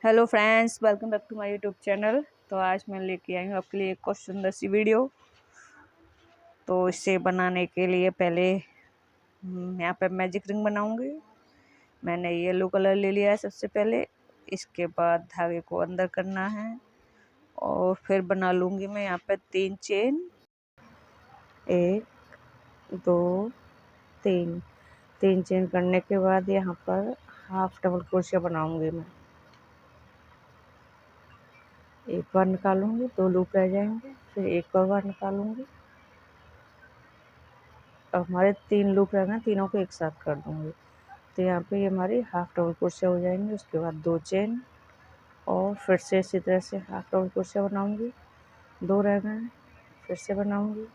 Hello friends, welcome back to my YouTube channel. तो आज मैं लेके आई हूँ आपके लिए एक और सुंदर सी वीडियो। तो इसे बनाने के लिए पहले यहाँ पे मैजिक रिंग बनाऊंगी। मैंने येलो कलर ले लिया है सबसे पहले। इसके बाद धागे को अंदर करना है और फिर बना लूँगी मैं यहाँ पे 3 चेन। 1 2 3 चेन करने के बाद यहाँ पर हाफ डबल क्रोशिया बनाऊंगी मैं। एक बार निकालूंगी, 2 लूप रह जाएंगे, फिर एक और बार निकालूंगी। अब हमारे 3 लूप रह गए, तीनों को एक साथ कर दूंगी। तो यहाँ पे ये हमारी हाफ डबल क्रोशिया हो जाएंगे। उसके बाद 2 चेन और फिर से इसी तरह से हाफ डबल क्रोशिया बनाऊंगी। 2 रह गए, फिर से बनाऊंगी।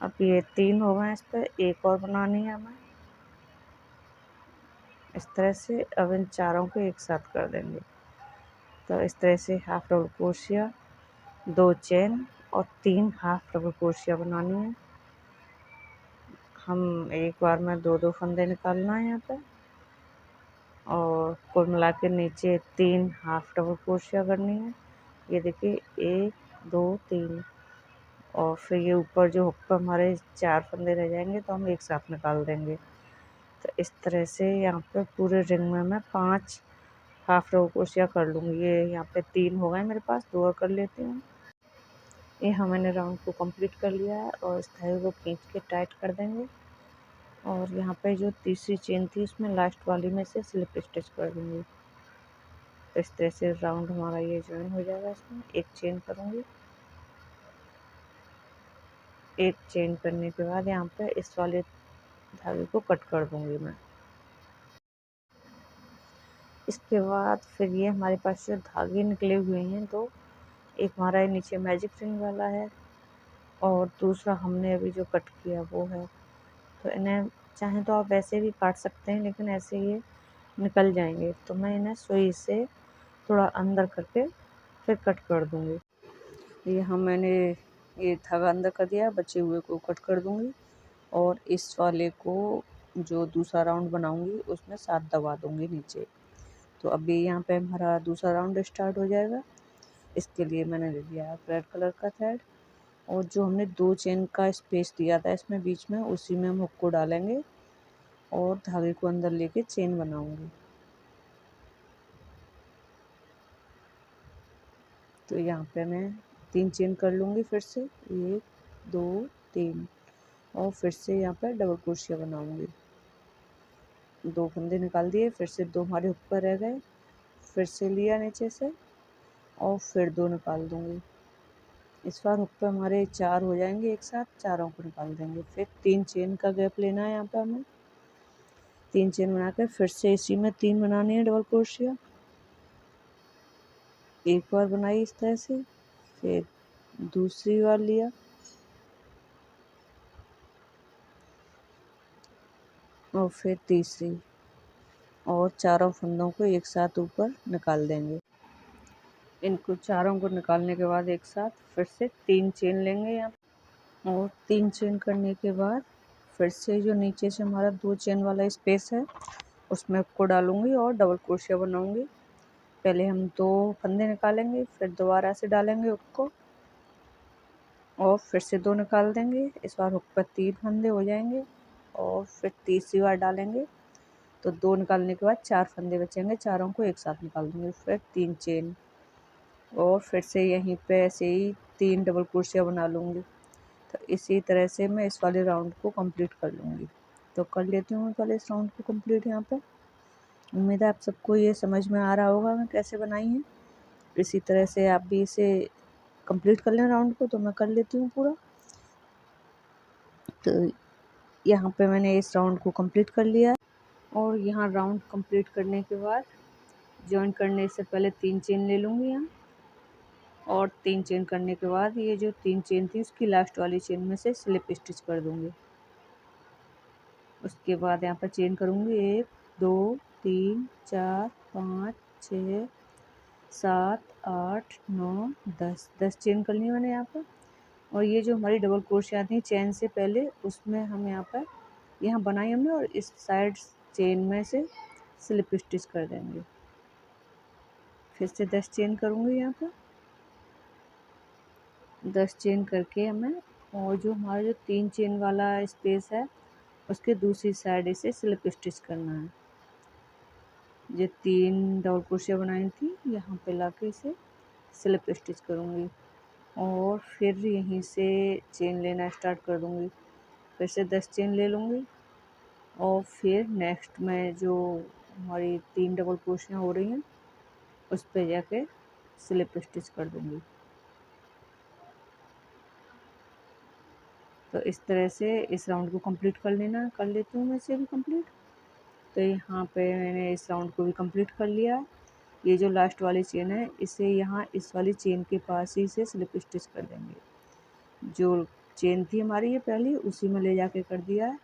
अब ये 3 हो गए, इस पर एक और बनानी है हमें इस तरह से। अब इन चारों को एक साथ कर देंगे। तो इस तरह से हाफ डबल क्रोशिया, 2 चेन और 3 हाफ डबल क्रोशिया बनानी है। हम एक बार में 2 फंदे निकालना है यहाँ पे, और कुल मिला के नीचे 3 हाफ डबल क्रोशिया करनी है। ये देखिए 1 2 3, और फिर ये ऊपर जो हुक पर हमारे 4 फंदे रह जाएंगे तो हम एक साथ निकाल देंगे। तो इस तरह से यहाँ पे पूरे रिंग में मैं 5 हाफ डबल क्रोशिया कर लूँगी। ये यहाँ पे 3 हो गए मेरे पास, 2 और कर लेती हूँ। ये हमने राउंड को कंप्लीट कर लिया है और इस धागे को खींच के टाइट कर देंगे। और यहाँ पे जो तीसरी चेन थी उसमें लास्ट वाली में से स्लिप स्टिच कर दूँगी। तो इस तरह से राउंड हमारा ये ज्वाइन हो जाएगा। इसमें एक चेन करूँगी। एक चेन करने के बाद यहाँ पे इस वाले धागे को कट कर दूँगी मैं। इसके बाद फिर ये हमारे पास जो धागे निकले हुए हैं, तो एक हमारा नीचे मैजिक रिंग वाला है और दूसरा हमने अभी जो कट किया वो है। तो इन्हें चाहें तो आप ऐसे भी काट सकते हैं, लेकिन ऐसे ये निकल जाएंगे। तो मैं इन्हें सुई से थोड़ा अंदर करके फिर कट कर दूँगी। यहाँ मैंने ये धागा अंदर कर दिया, बचे हुए को कट कर दूँगी और इस वाले को जो दूसरा राउंड बनाऊँगी उसमें साथ दबा दूँगी नीचे। तो अभी यहाँ पे हमारा दूसरा राउंड स्टार्ट हो जाएगा। इसके लिए मैंने ले लिया रेड कलर का थ्रेड, और जो हमने 2 चेन का स्पेस दिया था इसमें बीच में, उसी में हम हुक को डालेंगे और धागे को अंदर लेके चेन बनाऊँगी। तो यहाँ पे मैं 3 चेन कर लूँगी फिर से, 1 2 3, और फिर से यहाँ पर डबल क्रोशिया बनाऊँगी। 2 फंदे निकाल दिए, फिर से 2 हमारे हुक पर रह गए, फिर से लिया नीचे से और फिर 2 निकाल दूँगी। इस बार हुक पे हमारे 4 हो जाएंगे एक साथ, चारों को निकाल देंगे। फिर 3 चेन का गैप लेना है। यहाँ पे हमें 3 चेन बना कर फिर से इसी में 3 बनानी है डबल क्रोशिया। एक बार बनाई इस तरह से, फिर दूसरी बार लिया और फिर तीसरी, और चारों फंदों को एक साथ ऊपर निकाल देंगे। इनको चारों को निकालने के बाद एक साथ फिर से 3 चेन लेंगे यहाँ, और 3 चेन करने के बाद फिर से जो नीचे से हमारा 2 चेन वाला स्पेस है उसमें को डालूंगी और डबल क्रोशिया बनाऊंगी। पहले हम 2 फंदे निकालेंगे, फिर दोबारा से डालेंगे हुक को और फिर से 2 निकाल देंगे। इस बार हुक पर 3 फंदे हो जाएंगे और फिर तीसरी बार डालेंगे तो 2 निकालने के बाद 4 फंदे बचेंगे, चारों को एक साथ निकाल देंगे। फिर 3 चेन और फिर से यहीं पे ऐसे ही 3 डबल क्रोशिया बना लूँगी। तो इसी तरह से मैं इस वाले राउंड को कंप्लीट कर लूँगी। तो कर लेती हूँ पहले इस राउंड को कंप्लीट। यहाँ पे उम्मीद है आप सबको ये समझ में आ रहा होगा मैं कैसे बनाई है। इसी तरह से आप भी इसे कंप्लीट कर लें राउंड को। तो मैं कर लेती हूँ पूरा। तो यहाँ पे मैंने इस राउंड को कंप्लीट कर लिया है, और यहाँ राउंड कंप्लीट करने के बाद जॉइन करने से पहले 3 चेन ले लूँगी यहाँ, और 3 चेन करने के बाद ये जो 3 चेन थी उसकी लास्ट वाली चेन में से स्लिप स्टिच कर दूँगी। उसके बाद यहाँ पर चेन करूँगी 1 2 3 4 5 6 7 8 9 10 चेन करनी है मैंने यहाँ पर। और ये जो हमारी डबल क्रोशिया थी चेन से पहले, उसमें हम यहाँ पर बनाई हमने, और इस साइड चेन में से स्लिप स्टिच कर देंगे। फिर से 10 चेन करूँगी यहाँ पर। 10 चेन करके हमें और जो हमारा जो 3 चेन वाला स्पेस है उसके दूसरी साइड इसे स्लिप स्टिच करना है। जो 3 डबल क्रोशिया बनाई थी यहाँ पे लाके इसे स्लिप स्टिच करूँगी और फिर यहीं से चेन लेना स्टार्ट कर दूँगी। फिर से 10 चेन ले लूँगी और फिर नेक्स्ट में जो हमारी 3 डबल क्रोशियाँ हो रही हैं उस पे जाके स्लिप स्टिच कर दूँगी। तो इस तरह से इस राउंड को कंप्लीट कर लेना। कर लेती हूँ मैं इसे भी कंप्लीट। तो यहाँ पे मैंने इस राउंड को भी कंप्लीट कर लिया। ये जो लास्ट वाली चेन है इसे यहाँ इस वाली चेन के पास ही से स्लिप स्टिच कर देंगे। जो चेन थी हमारी ये पहली उसी में ले जाके कर दिया है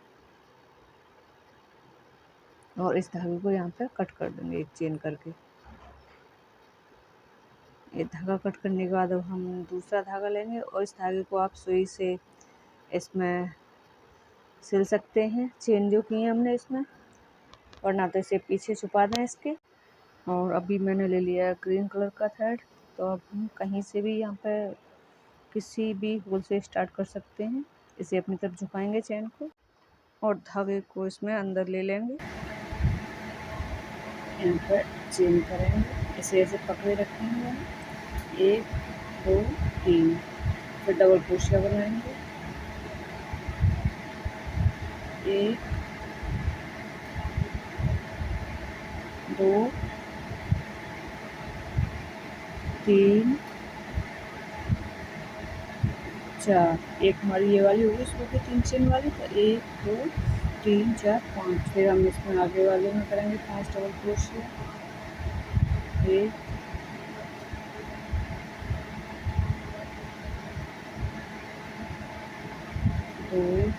और इस धागे को यहाँ पे कट कर देंगे एक चेन करके। ये धागा कट करने के बाद अब हम दूसरा धागा लेंगे और इस धागे को आप सुई से इसमें सिल सकते हैं चेन जो की है हमने इसमें, वरना तो इसे पीछे छुपा दें इसके। और अभी मैंने ले लिया है ग्रीन कलर का थ्रेड। तो अब हम कहीं से भी यहाँ पे किसी भी होल से स्टार्ट कर सकते हैं। इसे अपनी तरफ झुकाएंगे चेन को और धागे को इसमें अंदर ले लेंगे। यहाँ पर चेन करेंगे, इसे ऐसे पकड़े रखेंगे 1 2 3, फिर डबल क्रोशिया बनाएंगे 1 2 3 4। एक हमारी ये वाली होगी इसमें भी 3 चेन वाली, तो 1 2 3 4 5। फिर हम इसमें आगे वाले में करेंगे 5 डबल क्रोशिया 1 2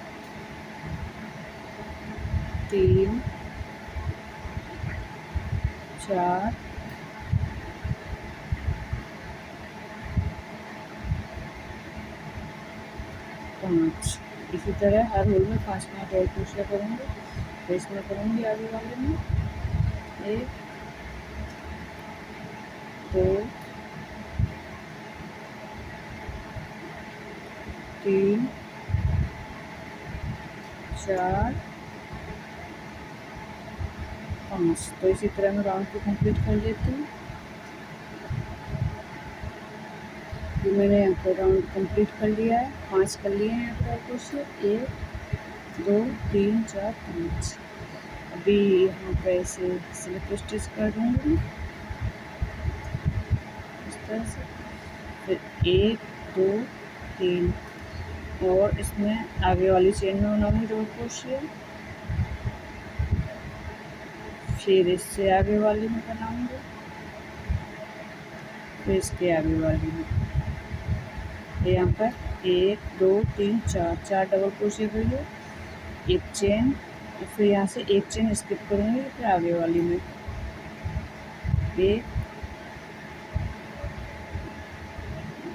3 4 5। इसी तरह हर होल में 5 डबल क्रोशिया करेंगे। फिर इसमें करूँगी आगे वाले में 1 2 3 4 5। तो इसी तरह मैं राउंड को कंप्लीट कर लेती हूँ। ये मैंने यहाँ पर राउंड कंप्लीट कर लिया है, 5 कर लिए हैं यहाँ पर क्रोशिया 1 2 3 4 5। अभी यहाँ पे इसे स्लिप स्टिच कर दूँगी इस तरह से। फिर 1 2 3 और इसमें आगे वाली चेन में बनाऊंगी डबल क्रोशिया, फिर इससे आगे वाली में बनाऊंगी, फिर इसके आगे वाली में। यहाँ पर 1 2 3 4 डबल क्रोशिया करिए, एक चेन, फिर यहाँ से एक चेन स्किप करूँगी, फिर आगे वाली में 1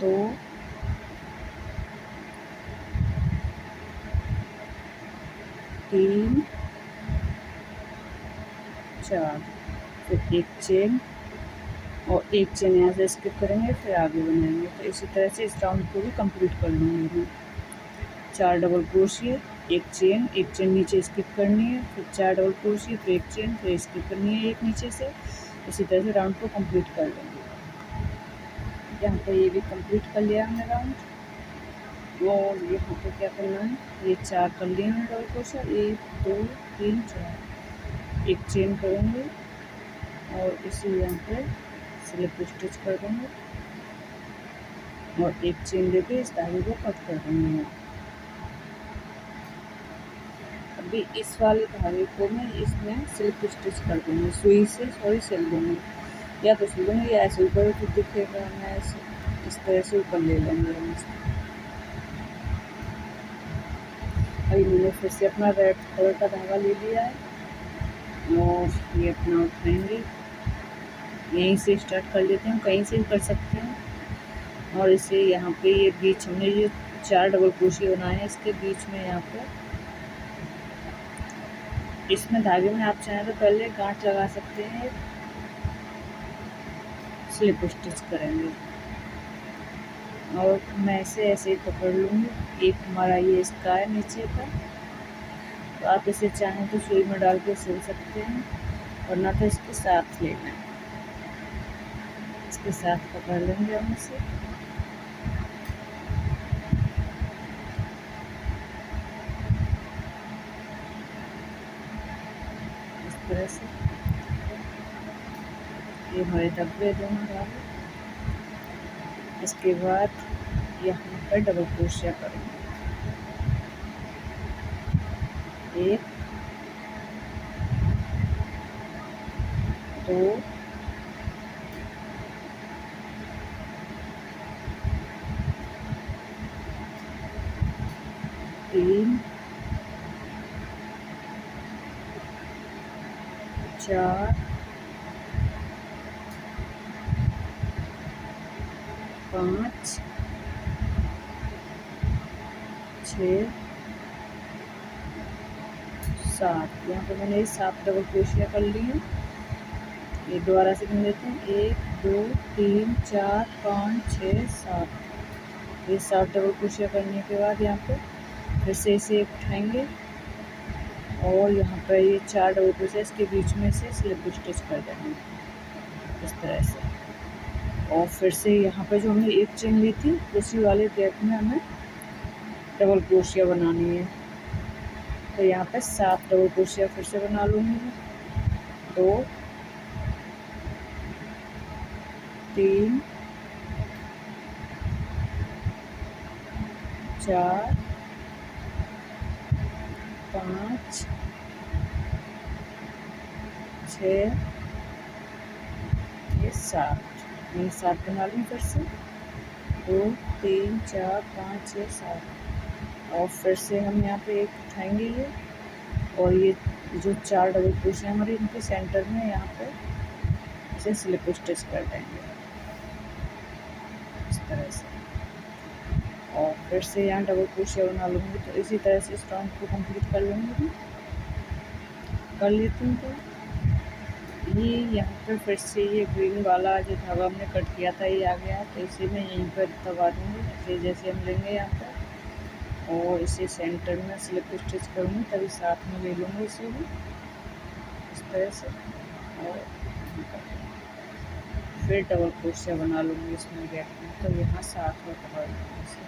2 3 4, फिर एक चेन और एक चेन यहाँ से स्किप करेंगे, फिर आगे बनाएंगे। तो इसी तरह से इस राउंड को भी कंप्लीट कर लूँगी मैं। 4 डबल क्रोशिया, एक चेन नीचे स्किप करनी है, फिर 4 डबल क्रोशिया, फिर एक चेन, फिर स्किप करनी है एक नीचे से। इसी तरह से राउंड को कंप्लीट कर लेंगे। यहाँ पर ये भी कंप्लीट कर लिया हमने राउंड। और यहाँ पे क्या करना है, ये 4 कर लिए हमने डबल क्रोशिया, 1 2 3 4, एक चेन करेंगे और इसी यहाँ पे स्लिप स्टिच कर देंगे और एक चेन लेके इस धागे को कट कर देंगे। अभी इस वाले धागे को मैं इसमें स्लिप स्टिच कर दूँगी, सुई से सिल दूँगी, या तो सिल दूँगी या ऐसे ऊपर खुद दिखेगा। मैं इस तरह से ऊपर ले लेंगे हम इसे। अभी मैंने फिर से अपना रेड कलर का धागा ले लिया है और ये अपना उठाएंगे, यहीं से स्टार्ट कर लेते हैं, कहीं से भी कर सकते हैं। और इसे यहाँ पे ये बीच में ये 4 डबल क्रोशिया बनाए हैं, इसके बीच में यहाँ पे इसमें धागे में आप चाहें तो पहले गांठ लगा सकते हैं स्लिप स्टिच करेंगे। और मैं इसे ऐसे ही पकड़ लूँगी। एक हमारा ये इसका है नीचे का, तो आप इसे चाहें तो सुई में डाल के सिल सकते हैं, वरना तो इसके साथ लेना है। इसके साथ पकड़ लेंगे हम इसे। इस तरह से ये हमारे डब्बे दोनों डाले। इसके बाद यहाँ पर डबल क्रोशिया करेंगे। एक, दो, तीन, चार, पाँच, 6, 7। यहाँ पे मैंने 7 डबल क्रोशिया कर ली है। ये दोबारा से गिन लेते हैं। 1, 2, 3, 4, 5, 6, 7। ये 7 डबल क्रोशिया करने के बाद यहाँ पे फिर से इसे उठाएंगे और यहाँ पर ये 4 डबल क्रोशिया इसके बीच में से स्लिप स्टिच कर देंगे इस तरह से। और फिर से यहाँ पे जो हमने एक चेन ली थी उसी वाले गैप में हमें डबल क्रोशिया बनानी है। तो यहाँ पे 7 डबल क्रोशिया फिर से बना लूँगी। 2, 3, 4, 5, 6, ये 7। ये 7 बना ली फिर से। 2, 3, 4, 5, 6, 7। और फिर से हम यहाँ पे एक उठाएंगे ये, और ये जो 4 डबल क्रोशिया हमारे इनके सेंटर में यहाँ पे इसे स्लिप स्टिच कर देंगे इस तरह से। और फिर से यहाँ डबल क्रोशिया बना लूँगी। तो इसी तरह से इस राउंड को कंप्लीट कर लूँगी, कर लेती हूँ। तो ये यहाँ पर फिर से ये ग्रीन वाला जो धागा हमने कट किया था ये आ गया है, तो इसे मैं यहीं पर दबा दूँगी। इसे जैसे हम लेंगे यहाँ पर और इसे सेंटर में स्लिप स्टिच करूँगी, तभी साथ में ले लूँगी इसे भी इस तरह से। और फिर डबल क्रोशिया बना लूँगी इसमें गैप में, तो यहाँ साथ में पकड़ लूँगी इसे।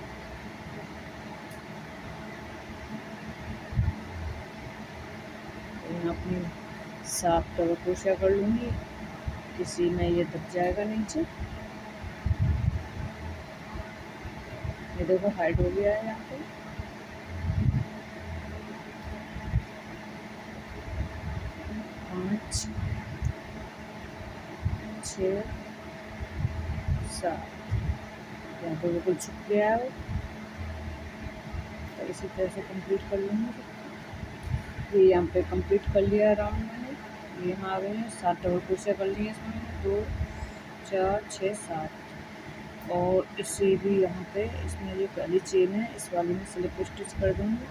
यहाँ अपनी 7 डबल क्रोशिया कर लूँगी, इसी में ये दब जाएगा नीचे। ये देखो हाइड हो गया है यहाँ पे। पाँच, 6, 7। यहाँ पे बिल्कुल छुप गया है, तो इसी तरह से कंप्लीट कर लूँगी। ये यहाँ पे कंप्लीट कर लिया राउंड मैंने। ये यहाँ आ गए हैं 7 डबल क्रोशिया कर लिए इसमें। 2, 4, 6, 7। और इसे भी यहाँ पे इसमें जो पहली चेन है इस वाली में स्लिप स्टिच कर दूँगी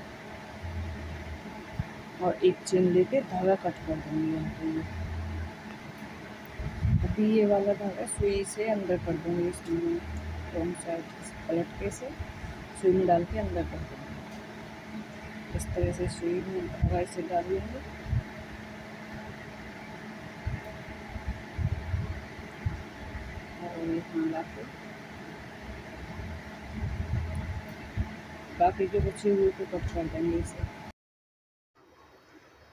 और एक चेन लेके धागा कट कर दूँगी यहाँ पे। ये अभी ये वाला धागा सुई से अंदर कर दूँगी, इसमें दोनों साइड पलट के से सुई में डाल के अंदर कर दूँगी। इस तरह से सुई में धागा इसे डाल लेंगे और यहाँ ला के बाकी जो बचे हुए को कट कर देंगे इसे।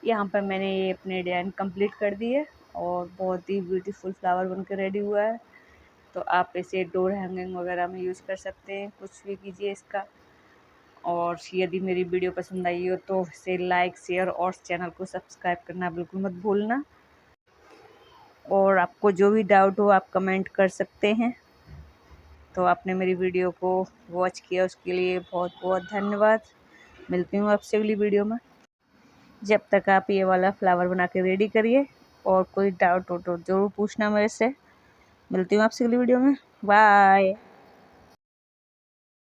यहाँ पर मैंने ये अपने डिज़ाइन कंप्लीट कर दी है और बहुत ही ब्यूटीफुल फ्लावर बनकर रेडी हुआ है। तो आप इसे डोर हैंगिंग वगैरह में यूज़ कर सकते हैं, कुछ भी कीजिए इसका। और यदि मेरी वीडियो पसंद आई हो तो इसे लाइक, शेयर और चैनल को सब्सक्राइब करना बिल्कुल मत भूलना। और आपको जो भी डाउट हो आप कमेंट कर सकते हैं। तो आपने मेरी वीडियो को वॉच किया उसके लिए बहुत बहुत धन्यवाद। मिलती हूँ आपसे अगली वीडियो में। जब तक आप ये वाला फ्लावर बना के रेडी करिए, और कोई डाउट हो तो ज़रूर पूछना मेरे से। मिलती हूँ आपसे अगली वीडियो में। बाय।